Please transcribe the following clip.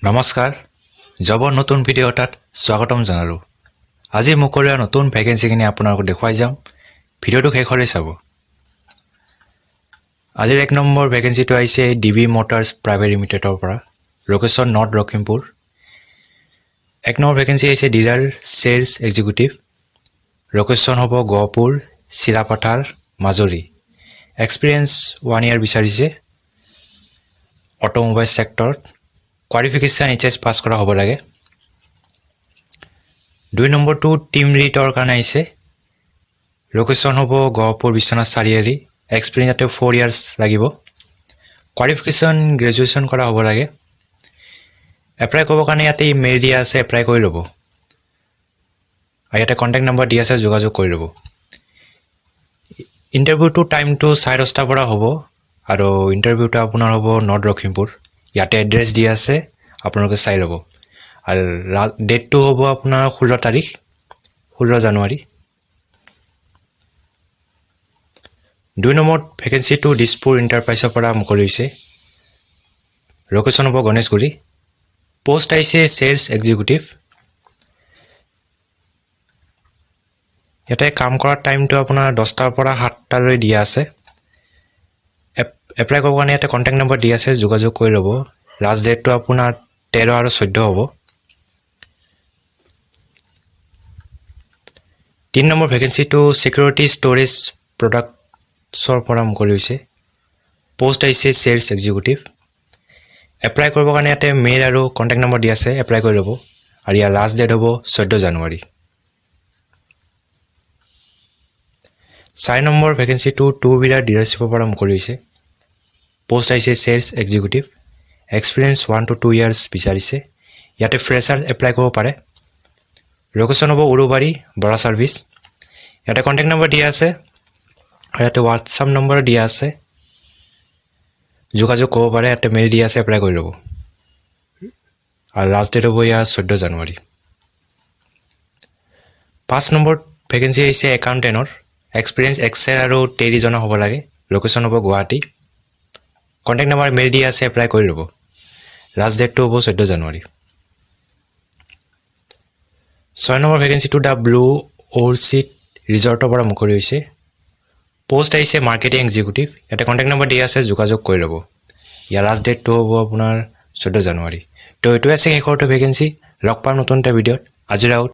নমস্কাৰ জবৰ নতুন ভিডিঅ' এটাত স্বাগতম জনালো। আজি মুকলিয়া নতুন ভ্যাকেন্সিখিনি আপোনালোকক দেখুৱাই যাম। ভিডিঅ'টো শেষলৈ চাব। আজিৰ 1 নম্বৰ ভ্যাকেন্সিটো আহিছে ডিবি মটৰ্ছ প্ৰাইভেট লিমিটেডৰ পৰা, location north Lakhimpur. 1 number vacancy আহিছে ডিলাৰ সেলছ এক্সিকিউটিভ, লোকেশ্যন হ'ব গহপুৰ, চিলাপথাৰ, মাজুলী। এক্সপিৰিয়েন্স 1 ইয়াৰ বিচাৰিছে। অটোমোবাইল সেক্টৰত কোৱালিফিকেশ্যন এইচএছ পাছ কৰা হ'ব লাগে। 2 নম্বৰটো টিম ৰিডৰ কাৰণে আহিছে। লোকেশ্যন হ'ব গহপুৰ বিশ্বনাথ চাৰিআলি। এক্সপিৰিয়েন্স 4 ইয়াৰ্ছ লাগিব। কোৱালিফিকেশ্যন গ্ৰেজুৱেশ্যন কৰা হ'ব লাগে। এপ্লাই কৰিবৰ কাৰণে ইয়াতে ইমেইল দিয়া আছে, এপ্লাই কৰি ল'ব। আৰু ইয়াতে কণ্টেক্ট নম্বৰ দিয়া আছে, যোগাযোগ কৰি ল'ব। ইণ্টাৰভিউটো টাইমটো 10:30 পৰা হ'ব আৰু ইণ্টাৰভিউটো আপোনাৰ হ'ব নৰ্থ লখিমপুৰ। ইয়াতে এড্ৰেছ দিয়া আছে, আপোনালোকে চাই ল'ব। আৰু ডেটটো হ'ব আপোনাৰ 16 জানুৱাৰী। 2 নম্বৰত ভ্যাকেন্সিটো দিছপুৰ এণ্টাৰপ্ৰাইজৰ পৰা মুকলি হৈছে। লোকেশ্যন হ'ব গণেশগুৰি। পোষ্ট আহিছে সেলছ এক্সিকিউটিভ। ইয়াতে কাম কৰাৰ টাইমটো আপোনাৰ 10টাৰ পৰা 7টালৈ দিয়া আছে। এপ্লাই কৰিবৰ কাৰণে ইয়াতে কণ্টেক্ট নম্বৰ দিয়া আছে, যোগাযোগ কৰি ল'ব। লাষ্ট ডেটটো আপোনাৰ 13 আৰু 14 হ'ব। 3 নম্বৰ ভ্যাকেন্সিটো চিকিউৰিটি ষ্ট'ৰেজ প্ৰডাক্টছৰ পৰা মুকলি হৈছে। পোষ্ট আহিছে সেলছ এক্সিকিউটিভ। এপ্লাই কৰিবৰ কাৰণে ইয়াতে মেইল আৰু কণ্টেক্ট নম্বৰ দিয়া আছে, এপ্লাই কৰি ল'ব। আৰু ইয়াৰ লাষ্ট ডেট হ'ব 14 জানুৱাৰী। 4 নম্বৰ ভ্যাকেন্সিটো 2 হুইলাৰ ডিলাৰশ্বিপৰ পৰা মুকলি হৈছে। পোষ্ট আহিছে cells executive. Experience 1 to 2 years বিচাৰিছে। ইয়াতে ফ্ৰেছাৰ এপ্লাই কৰিব পাৰে। লোকেশ্যন হ'ব উৰুবাৰী, বৰা চাৰ্ভিচ। ইয়াতে কণ্টেক্ট নম্বৰ দিয়া আছে আৰু ইয়াতে হোৱাটছআপ নম্বৰ দিয়া আছে, যোগাযোগ কৰিব পাৰে। ইয়াতে মেইল দিয়া আছে, এপ্লাই কৰি ল'ব। আৰু লাষ্ট ডেট হ'ব ইয়াৰ 14 জানুৱাৰী। 5 নম্বৰ ভ্যাকেন্সি আহিছে একাউণ্টেণ্টৰ। এক্সপিৰিয়েন্স এক্সেল আৰু টেলি জনা হ'ব লাগে। লোকেশ্যন হ'ব গুৱাহাটী। কণ্টেক্ট নম্বৰ মেইল দিয়া আছে, এপ্লাই কৰি ল'ব। লাষ্ট ডেটটো হ'ব 14 জানুৱাৰী। 6 নম্বৰ ভ্যাকেন্সিটো দ্য ব্লু অৰ্চিড ৰিজৰ্টৰ পৰা মুকলি হৈছে। পোষ্ট আহিছে মাৰ্কেটিং এক্সিকিউটিভ। ইয়াতে কণ্টেক্ট নম্বৰ দিয়া আছে, যোগাযোগ কৰি ল'ব। ইয়াৰ লাষ্ট ডেটটো হ'ব আপোনাৰ 14 জানুৱাৰী। তো এইটোৱে আছে শেষৰটো ভ্যাকেন্সি। লগ পাম নতুন এটা ভিডিঅ'ত। আজিৰ আউট।